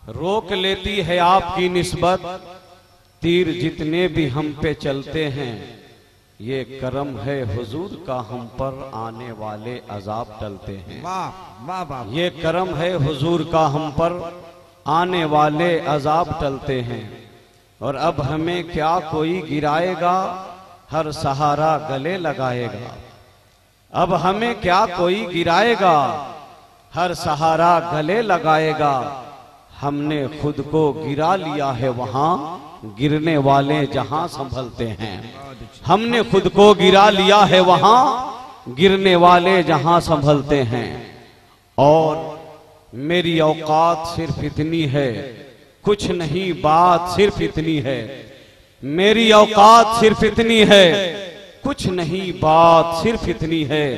रोक लेती है आपकी निस्बत, तीर जितने भी हम पे चलते हैं। ये करम है हुजूर का, हम पर आने वाले अजाब टलते हैं। वाह वाह वाह। ये करम है हुजूर का, हम पर आने वाले अजाब टलते हैं। और अब हमें क्या कोई गिराएगा, हर सहारा गले लगाएगा। अब हमें क्या कोई गिराएगा, हर सहारा गले लगाएगा। हमने खुद को गिरा लिया है वहां, गिरने वाले जहां संभलते हैं। हमने खुद को गिरा लिया है वहां, गिरने वाले जहां संभलते हैं। और मेरी औकात सिर्फ इतनी है, कुछ नहीं बात सिर्फ इतनी है। मेरी औकात सिर्फ इतनी है, कुछ नहीं बात सिर्फ इतनी है।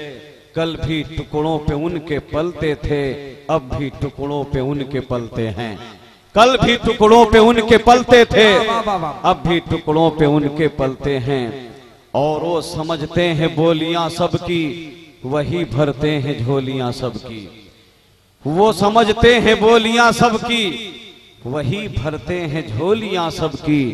कल भी टुकड़ों पे उनके पलते थे, अब भी टुकड़ों पे उनके पलते हैं। कल भी टुकड़ों पे उनके पलते थे, अब भी टुकड़ों पे उनके पलते हैं। और वो समझते हैं बोलियां सबकी, वही भरते हैं झोलियां सबकी। वो समझते हैं बोलियां सबकी, वही भरते हैं झोलियां सबकी।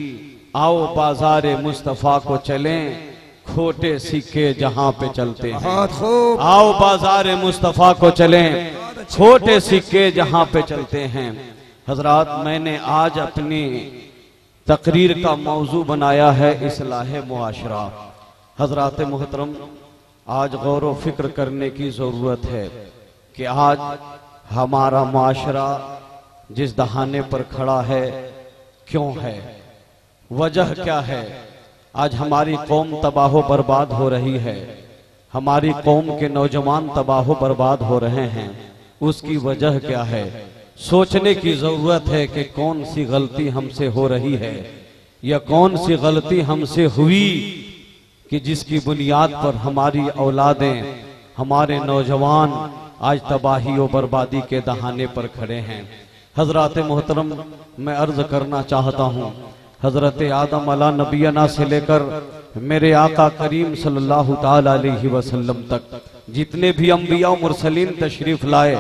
आओ बाजारे मुस्तफा को चलें, खोटे सिक्के जहां पे चलते हैं। आओ बाजारे मुस्तफा को चलें, खोटे सिक्के जहां पे चलते हैं। हजरात, मैंने आज अपनी तकरीर का मौजू बनाया है इस्लाह मुआशरा। हजरात मोहतरम, आज गौर व फिक्र करने की जरूरत है कि आज हमारा मुआशरा जिस दहाने पर खड़ा है क्यों है, वजह क्या है। आज हमारी कौम तबाह बर्बाद हो रही है, हमारी कौम के नौजवान तबाह बर्बाद हो रहे हैं। उसकी वजह क्या है, सोचने की जरूरत है कि कौन सी गलती हमसे हो रही है, या कौन सी गलती हमसे हुई कि जिसकी बुनियाद पर हमारी औलादें, हमारे नौजवान आज तबाही और बर्बादी के दहाने पर खड़े हैं। हजरात मोहतरम, मैं अर्ज करना चाहता हूँ, हजरत आदम अला नबीना से लेकर मेरे आका करीम सल्लल्लाहु ताला अलैहि वसल्लम तक जितने भी अंबिया और मुरसलीन तशरीफ लाए,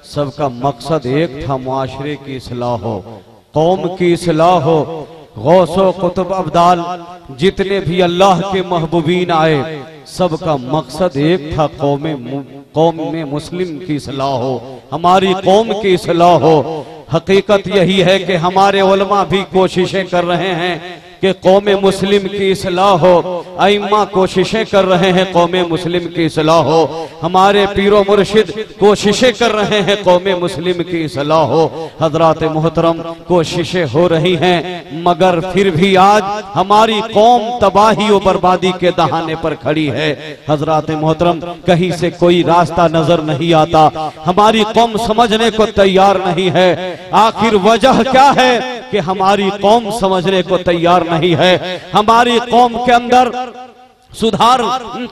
सबका मकसद एक था, मुआशरे की इस्लाह हो, कौम की इस्लाह हो। गौसो कुतुब अब्दाल जितने भी अल्लाह के महबूबीन आए, सबका मकसद एक था, कौम में मुस्लिम की इस्लाह हो, हमारी कौम की इस्लाह हो। हकीकत यही है कि हमारे उलमा भी कोशिशें कर रहे हैं कि कौम मुस्लिम की इस्लाह हो, अइम्मा कोशिशें कर रहे हैं कौम मुस्लिम की इस्लाह हो, हमारे पीरो मुर्शिद कोशिशें कर रहे हैं कौम मुस्लिम की इस्लाह हो। हजरात मोहतरम, कोशिशें हो रही हैं, मगर फिर भी आज हमारी कौम तबाही और बर्बादी के दहाने पर खड़ी है। हजरात मोहतरम, कहीं से कोई रास्ता नजर नहीं आता, हमारी कौम समझने को तैयार नहीं है। आखिर वजह क्या है कि हमारी कौम समझने को तैयार नहीं है, हमारी कौम के अंदर सुधार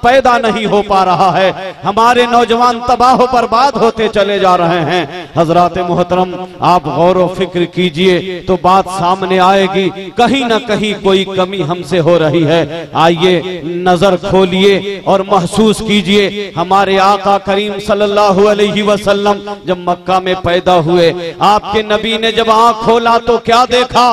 पैदा नहीं हो पा रहा है, हमारे नौजवान तबाह बर्बाद होते चले जा रहे हैं। हजरात मोहतरम, आप गौर व फिक्र कीजिए तो बात सामने आएगी, कहीं ना कहीं कोई कमी हमसे हो रही है। आइए नजर खोलिए और महसूस कीजिए, हमारे आका करीम सल्लल्लाहु अलैहि वसल्लम जब मक्का में पैदा हुए, आपके नबी ने जब आंख खोला तो क्या देखा,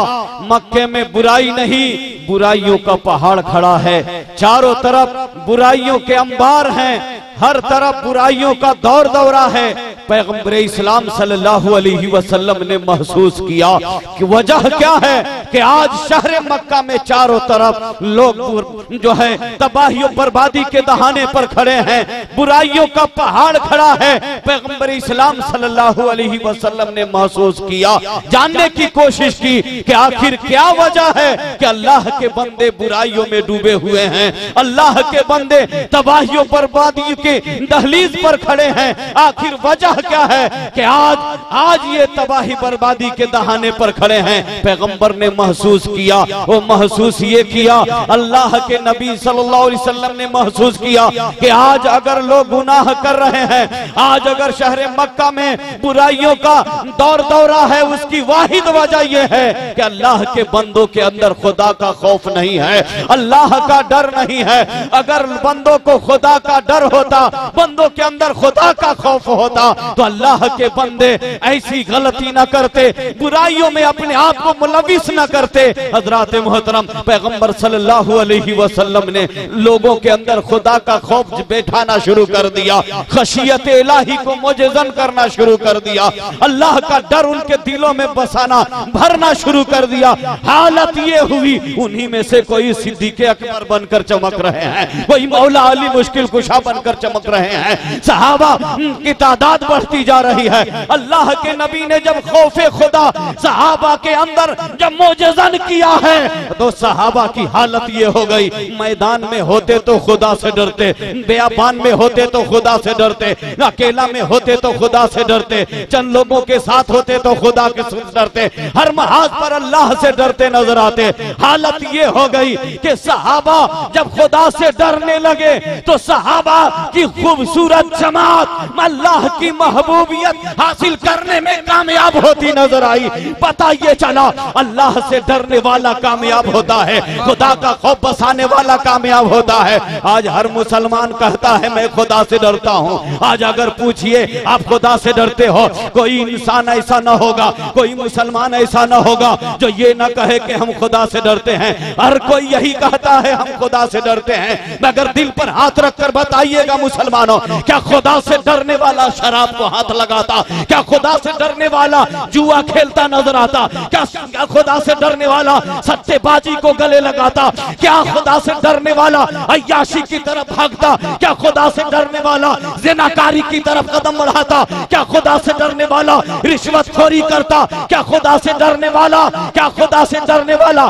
मक्के में बुराई नहीं, बुराइयों का पहाड़ खड़ा है। चारों तरफ बुराइयों के अंबार हैं, हर तरफ बुराइयों का दौर दौरा है। पैगंबर इस्लाम सल्लल्लाहु अलैहि वसल्लम ने महसूस किया कि वजह क्या है कि आज शहर मक्का में चारों तरफ लोग जो है तबाही बर्बादी के दहाने पर खड़े हैं, बुराइयों का पहाड़ खड़ा है। पैगंबर इस्लाम सल्लल्लाहु अलैहि वसल्लम ने महसूस किया, जानने की कोशिश की कि आखिर क्या वजह है कि अल्लाह के बंदे बुराइयों में डूबे हुए हैं, अल्लाह के बंदे तबाही बर्बादी के दहलीज पर खड़े हैं। आखिर वजह क्या है कि आज ये तबाही बर्बादी के दहाने पर खड़े हैं। पैगंबर ने महसूस किया, वो महसूस ये किया, अल्लाह के नबी सल्लल्लाहु अलैहि वसल्लम ने महसूस किया कि आज अगर लोग गुनाह कर रहे हैं, आज अगर शहर मक्का में बुराइयों का दौर दौरा है, उसकी वाहिद वजह यह है कि अल्लाह के बंदों के अंदर खुदा का खौफ नहीं है, अल्लाह का डर नहीं है। अगर बंदों को खुदा का डर होता होता, बंदों के अंदर खुदा का खौफ होता, तो अल्लाह के बंदे ऐसी गलती न करते, बुराइयों में अपने आप को मुलविस न करते। हजरात मोहतरम पैगंबर सल्लल्लाहु अलैहि वसल्लम ने लोगों के अंदर खुदा का खौफ बैठाना शुरू कर दिया, खशियत इलाही को मुजज़्ज़न करना शुरू कर दिया, अल्लाह का डर उनके दिलों में बसाना भरना शुरू कर दिया। हालत ये हुई, उन्हीं में से कोई सिद्दीक़ अकबर बनकर चमक रहे हैं, कोई मौला अली मुश्किल कुशा बनकर चमक रहे हैं, सहाबा की तादाद बढ़ती जा रही है। अल्लाह के नबी ने जब खौफे खुदा सहाबा के अंदर जब मुजज़्ज़न किया है, तो सहाबा की हालत ये हो गई, मैदान में होते तो खुदा से डरते, बेयाबान में होते तो खुदा से डरते, अकेला में होते तो खुदा से डरते, चंद लोगों के साथ होते तो खुदा के से डरते, हर महाज पर अल्लाह से डरते नजर आते। हालत ये हो गई कि सहाबा जब खुदा से डरने लगे तो सहाबा की खूबसूरत जमात अल्लाह की महबूबियत हासिल करने में कामयाब होती नजर आई। पता ये चला अल्लाह से डरने वाला कामयाब होता है, खुदा का खौफ बसाने वाला कामयाब होता है। आज हर मुसलमान कहता है मैं खुदा से डरता हूँ। आज अगर पूछिए आप खुदा से डरते हो, कोई इंसान ऐसा न होगा, कोई मुसलमान ऐसा न होगा जो ये न कहे कि हम खुदा से डरते हैं। हर कोई यही कहता है हम खुदा से डरते हैं, मगर दिल पर हाथ रखकर बताइएगा मुसलमानों, क्या खुदा से डरने वाला शराब को हाथ लगाता? क्या खुदा से डरने वाला जुआ खेलता नजर आता? क्या खुदा से डरने वाला सट्टेबाजी को गले लगाता? क्या खुदा से डरने वाला अय्याशी की तरफ भागता? क्या खुदा से डरने वाला ज़िनाकारी की तरफ कदम बढ़ाता? क्या खुदा से डरने वाला रिश्वतखोरी करता? क्या खुदा से डरने वाला, क्या खुदा से डरने वाला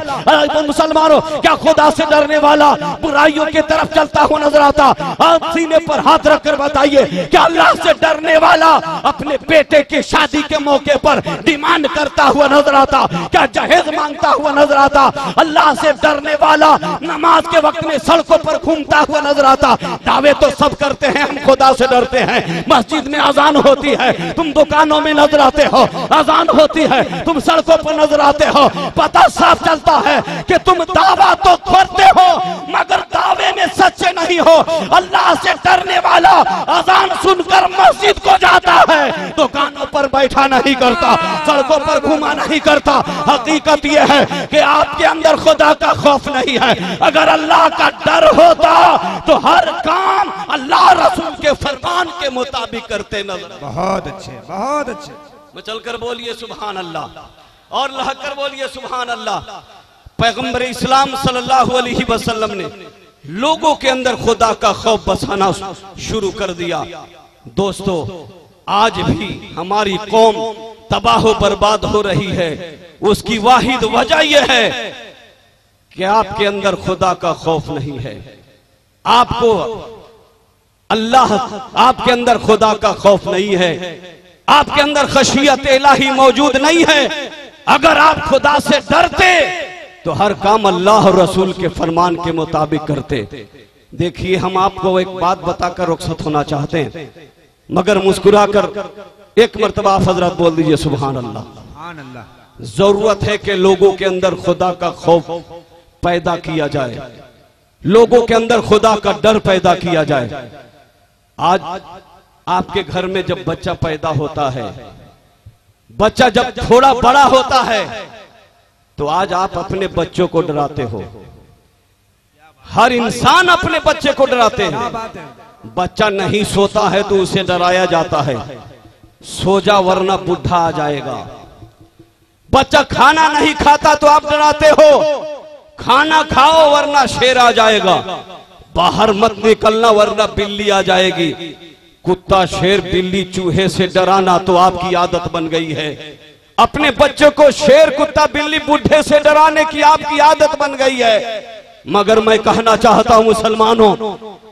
मुसलमानों, क्या खुदा से डरने वाला बुराइयों की तरफ चलता हुआ नजर आता? आप सीने पर हाथ रखकर बताइए, क्या अल्लाह से डरने वाला अपने बेटे की शादी के मौके पर डिमांड करता हुआ नजर आता? क्या जहेज मांगता हुआ नजर आता? अल्लाह से डरने वाला नमाज के वक्त में सड़कों पर घूमता हुआ नजर आता? दावे तो सब करते हैं हम खुदा से डरते हैं, मस्जिद में अजान होती है, तुम दुकानों में नजर आते हो, अजान होती है, तुम सड़कों पर नजर आते हो, पता साफ चलता है कि तुम दावा तो करते हो मगर दावे में सच्चे नहीं हो। अल्लाह से डरने वाला अजान सुनकर मस्जिद को जाता है, दुकानों पर बैठा नहीं करता, सड़कों पर घुमा नहीं करता। हकीकत यह है कि आपके अंदर खुदा का खौफ नहीं है। अगर अल्लाह का डर होता तो हर काम अल्लाह रसूल के फरमान के मुताबिक करते नजर। बहुत अच्छे, बहुत अच्छे। चलकर बोलिए सुभान अल्लाह और लहकर बोलिए सुभान अल्लाह। पैगंबर इस्लाम सल्लल्लाहु अलैहि वसल्लम ने लोगों के अंदर खुदा का खौफ बसाना शुरू कर दिया। दोस्तों, आज भी हमारी कौम तबाह बर्बाद हो रही है, उसकी वाहिद वजह यह है कि आपके अंदर खुदा का खौफ नहीं है। आपको अल्लाह, आपके अंदर खुदा का खौफ नहीं है, आपके अंदर खशियत इलाही मौजूद नहीं है। अगर आप खुदा से डरते तो हर काम अल्लाह और रसूल के फरमान के मुताबिक करते। देखिए, हम आपको एक बात बताकर रुखसत होना चाहते हैं, मगर मुस्कुराकर एक मर्तबा आप हजरत बोल दीजिए सुभान अल्लाह। सुभान अल्लाह। जरूरत है कि लोगों के अंदर खुदा का खौफ पैदा किया जाए, लोगों के अंदर खुदा का डर पैदा किया जाए। आज आपके घर में जब बच्चा पैदा होता है, बच्चा जब थोड़ा बड़ा होता है, तो आज आप अपने बच्चों को डराते हो। हर इंसान अपने बच्चे को डराते हैं। बच्चा नहीं सोता है तो उसे डराया जाता है, सो जा वरना बुढ़ा आ जाएगा। बच्चा खाना नहीं खाता तो आप डराते हो, खाना खाओ वरना शेर आ जाएगा, बाहर मत निकलना वरना बिल्ली आ जाएगी। कुत्ता, शेर, बिल्ली, चूहे से डराना तो आपकी आदत बन गई है। अपने बच्चों को शेर, कुत्ता, बिल्ली, बुढ़े से डराने की आपकी आदत बन गई है। मगर मैं कहना चाहता हूं मुसलमानों,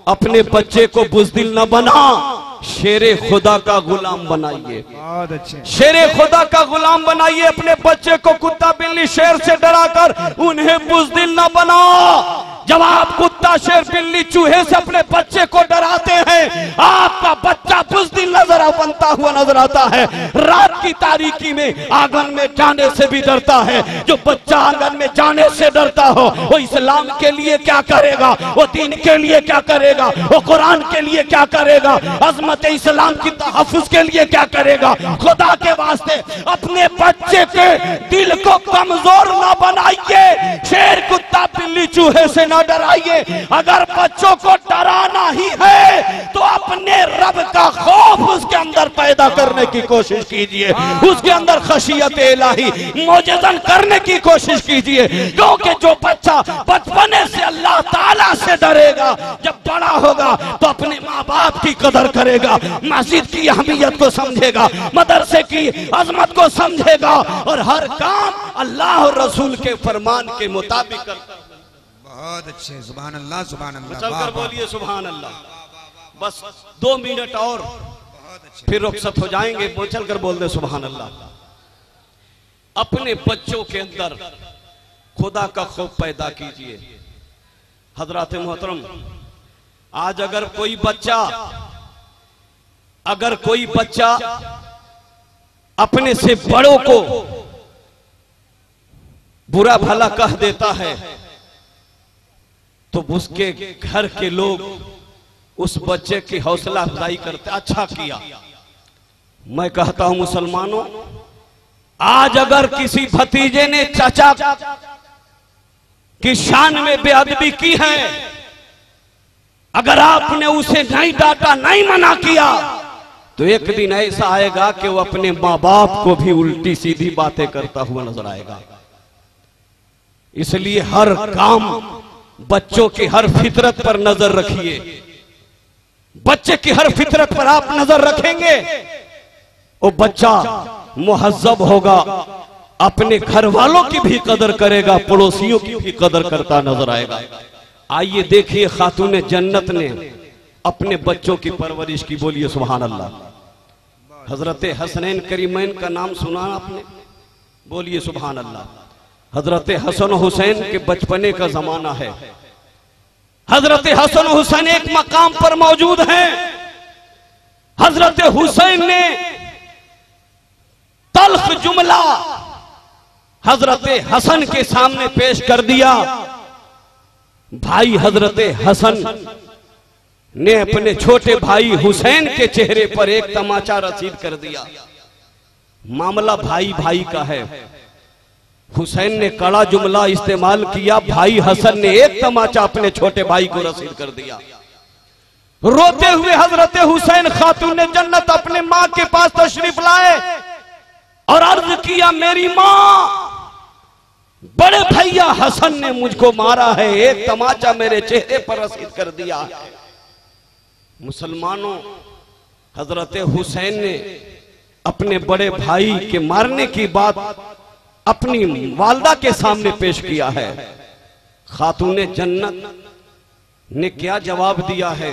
अपने बच्चे को बुज़दिल न बना, शेरे खुदा का गुलाम बनाइए। बहुत अच्छे। शेरे खुदा का गुलाम बनाइए अपने बच्चे को। कुत्ता, बिल्ली, शेर से डराकर उन्हें बुज़दिल न बनाओ। जब आप कुत्ता, शेर, बिल्ली, चूहे से अपने बच्चे को डराते हैं, आपका बच्चा बुज़दिल नजर जरा बनता हुआ नजर आता है। रात की तारीकी में आंगन में जाने से भी डरता है। जो बच्चा आंगन में जाने से डरता हो वो इस्लाम के लिए क्या करेगा, वो दीन के लिए क्या करेगा, वो कुरान के लिए क्या करेगा, अजमत इस्लाम की तहफ्फुज के लिए क्या करेगा। खुदा के वास्ते अपने बच्चे के दिल को कमजोर ना बनाइए, शेर कुत्ता बिल्ली चूहे से ना डराइए। अगर बच्चों को डराना ही है तो अपने रब का खौफ उसके अंदर पैदा करने की कोशिश कीजिए, उसके अंदर खशियत इलाही मौजूदन करने की कोशिश कीजिए। क्योंकि जो बच्चा बचपने से अल्लाह ताला से डरेगा, जब बड़ा होगा तो अपने माँ बाप की कदर करेगा, मस्जिद की अहमियत को समझेगा, मदरसे की अजमत को समझेगा और हर काम अल्लाह और रसूल के फरमान के मुताबिक करता है। बहुत अच्छे, सुभान अल्लाह, सुभान अल्लाह। चलकर बोलिए सुभान अल्लाह। बस 2 मिनट और फिर रुखसत हो जाएंगे। चलकर बोल दे सुभान अल्लाह। अपने बच्चों के अंदर खुदा का खौफ पैदा कीजिए। हजरात मोहतरम, आज अगर कोई बच्चा अपने से बड़ों को बुरा भला कह देता है तो उसके घर के लोग उस बच्चे की हौसला अफजाई करते, अच्छा किया। मैं कहता हूं मुसलमानों, आज अगर किसी भतीजे ने चाचा की शान में बेअदबी की है, अगर आपने उसे नहीं डांटा, नहीं मना किया, तो एक दिन ऐसा आएगा कि वो अपने माँ बाप को भी उल्टी सीधी बातें करता हुआ नजर आएगा। इसलिए हर काम बच्चों की हर फितरत पर नजर रखिए। बच्चे की हर फितरत पर आप नजर रखेंगे, वो बच्चा मुहज्जब होगा, अपने घर वालों की भी कदर करेगा, पड़ोसियों की भी कदर करता नजर आएगा। आइए देखिए खातून जन्नत ने अपने बच्चों की परवरिश की। बोलिए सुभान अल्लाह। हजरत हसनैन करीमैन का नाम सुना आपने? बोलिए सुभान अल्लाह। हजरत हसन हुसैन के बचपने का जमाना है। हजरत हसन हुसैन एक मकाम पर मौजूद हैं। हजरत हुसैन ने तल्ख जुमला हजरत हसन के सामने पेश कर दिया। भाई हजरत हसन ने अपने छोटे भाई हुसैन के चेहरे पर एक तमाचा रसीद कर दिया। मामला भाई भाई का है। हुसैन ने कड़ा जुमला इस्तेमाल किया, भाई हसन ने एक तमाचा अपने छोटे भाई को रसीद कर दिया। रोते हुए हजरत हुसैन खातून जन्नत अपने मां के पास तशरीफ लाए और अर्ज किया, मेरी मां, बड़े भैया हसन ने मुझको मारा है, एक तमाचा मेरे चेहरे पर रसीद कर दिया है। मुसलमानों, हजरत हुसैन ने अपने बड़े भाई के मारने की बात अपनी वालदा के सामने पेश किया है। खातून जन्नत ने क्या जवाब दिया है?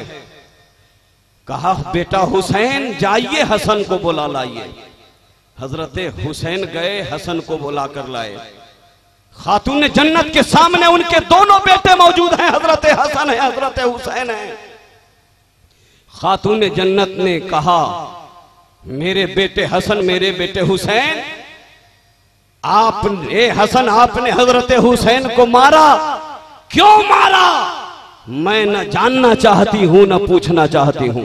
कहा, बेटा हुसैन जाइए हसन को बुला लाइए। हजरत हुसैन गए, हसन को बुला कर लाए। खातून जन्नत के सामने उनके दोनों बेटे मौजूद हैं, हजरत हसन है, हजरत हुसैन है। खातून जन्नत ने कहा, मेरे बेटे हसन, मेरे बेटे हुसैन, आपने हसन आपने हजरत हुसैन को मारा, क्यों मारा? मैं न जानना चाहती हूं न पूछना चाहती हूं।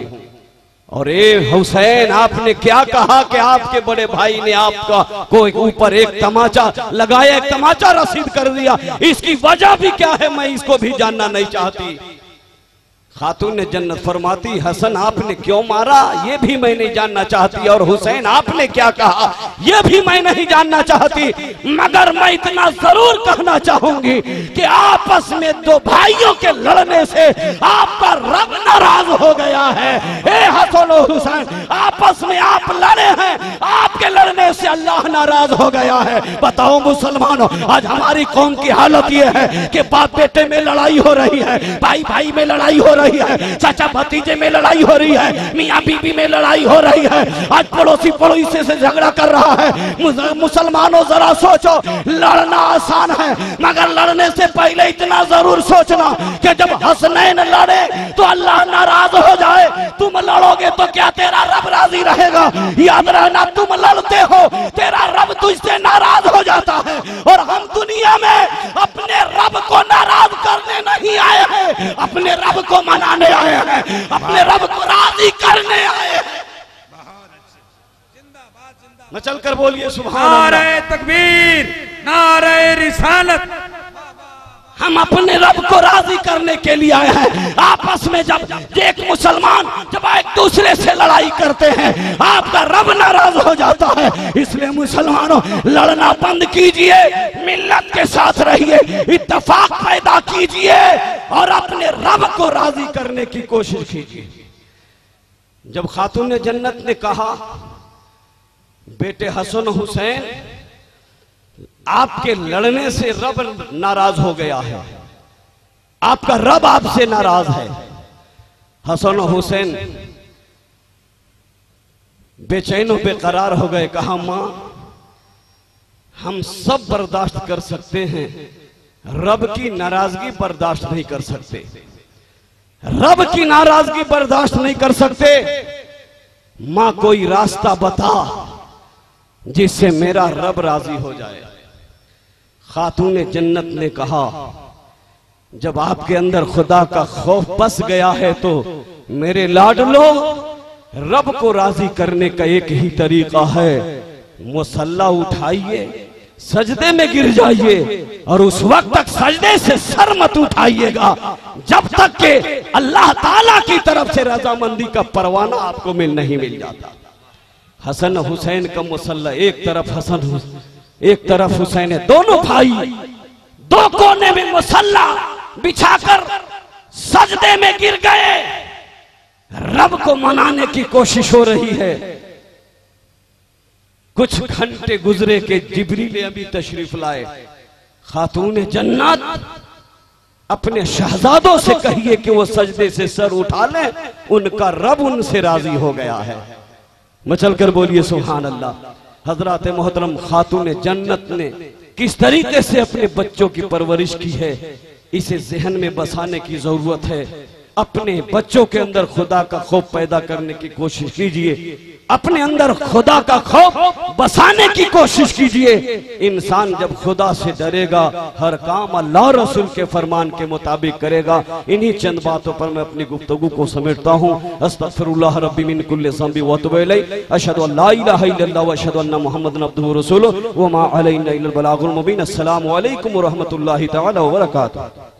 और ए हुसैन, आपने क्या कहा कि आपके बड़े भाई ने आपका को ऊपर एक तमाचा लगाया, एक तमाचा रसीद कर दिया, इसकी वजह भी क्या है मैं इसको भी जानना नहीं चाहती। खातून जन्नत फरमाती, हसन आपने क्यों मारा ये भी मैं नहीं जानना चाहती, और हुसैन आपने क्या कहा ये भी मैं नहीं जानना चाहती, मगर मैं इतना जरूर कहना चाहूंगी कि आपस में दो भाइयों के लड़ने से आपका रब नाराज हो गया है। ए हसन और हुसैन, आपस में आप लड़े हैं, आपके लड़ने से अल्लाह नाराज हो गया है। बताओ मुसलमानों, आज हमारी कौम की हालत ये है कि बाप बेटे में लड़ाई हो रही है, भाई भाई में लड़ाई हो रही है, चाचा भतीजे में लड़ाई हो रही है, मियाँ बीबी में लड़ाई हो रही है, आज पड़ोसी पड़ोसी से झगड़ा कर रहा है। मुसलमानों जरा सोचो, लड़ना आसान है मगर लड़ने से पहले इतना जरूर सोचना कि जब हसनैन लड़े तो अल्लाह नाराज हो जाए, तुम लड़ोगे तो क्या तेरा रब राजी रहेगा? याद रहना, तुम लड़ते हो तेरा रब तुझसे नाराज हो जाता है। और हम दुनिया में अपने रब को नाराज करने नहीं आए हैं, अपने रब को मनाने आए हैं, अपने रब को राजी करने आए हैं। न चलकर बोलिए सुभान अल्लाह। नारे तकबीर, नारे रिसालत। हम अपने रब को राजी करने के लिए आए हैं। आपस में जब एक मुसलमान जब एक दूसरे से लड़ाई करते हैं, आपका रब नाराज हो जाता है। इसलिए मुसलमानों, लड़ना बंद कीजिए, मिल्लत के साथ रहिए, इत्तेफाक पैदा कीजिए और अपने रब को राजी करने की कोशिश कीजिए। जब खातून जन्नत ने कहा, बेटे हसन हुसैन, आपके लड़ने से रब नाराज हो गया है, आपका रब आपसे नाराज है। हसन हुसैन बेचैन और बेकरार हो गए। कहा, मां, हम सब बर्दाश्त कर सकते हैं, रब की नाराजगी बर्दाश्त नहीं कर सकते। रब की नाराजगी बर्दाश्त नहीं कर सकते। मां, कोई रास्ता बता जिससे मेरा रब राजी हो जाए। खातून जन्नत ने कहा, जब आपके अंदर खुदा का खौफ बस गया है तो मेरे लाडलो, रब को राजी करने का एक ही तरीका है, मुसल्ला उठाइए, सजदे में गिर जाइए और उस वक्त तक सजदे से सर मत उठाइएगा जब तक के अल्लाह ताला की तरफ से रजामंदी का परवाना आपको नहीं मिल जाता। हसन हुसैन का मुसल्ला एक तरफ, एक तरफ हुसैन, दोनों भाई दो कोने में मुसल्ला बिछाकर सजदे में गिर गए। रब को मनाने की कोशिश हो रही है। कुछ घंटे गुजरे के जिब्रील अभी तशरीफ लाए। खातून जन्नत, अपने शहजादों से कहिए कि वो सजदे से सर उठा लें, उनका रब उनसे राजी हो गया है। मचल कर बोलिए सुभान अल्लाह। हजरत मोहतरम खातून जन्नत ने किस तरीके से अपने बच्चों की परवरिश की है, इसे जहन में बसाने की जरूरत है। अपने बच्चों के अंदर खुदा का खौफ पैदा करने की कोशिश कीजिए, अपने अंदर खुदा का खौफ बसाने की कोशिश कीजिए। इंसान जब खुदा से डरेगा, हर काम अल्लाह रसूल के फरमान के मुताबिक करेगा। इन्हीं चंद बातों पर मैं अपनी गुफ्तगू को समेटता हूँ। अस्तगफिरुल्लाह रब्बी मिन कुल्लि ज़ंबि व अतूबु इलैहि, अशहदु अल्ला इलाहा इल्लल्लाह व अशहदु अन्ना मुहम्मदन अब्दुहु व रसूलुहु व मा अलैना इल्लल बलागुल मुबीन। अस्सलामु अलैकुम व रहमतुल्लाहि तआला व बरकातुहू।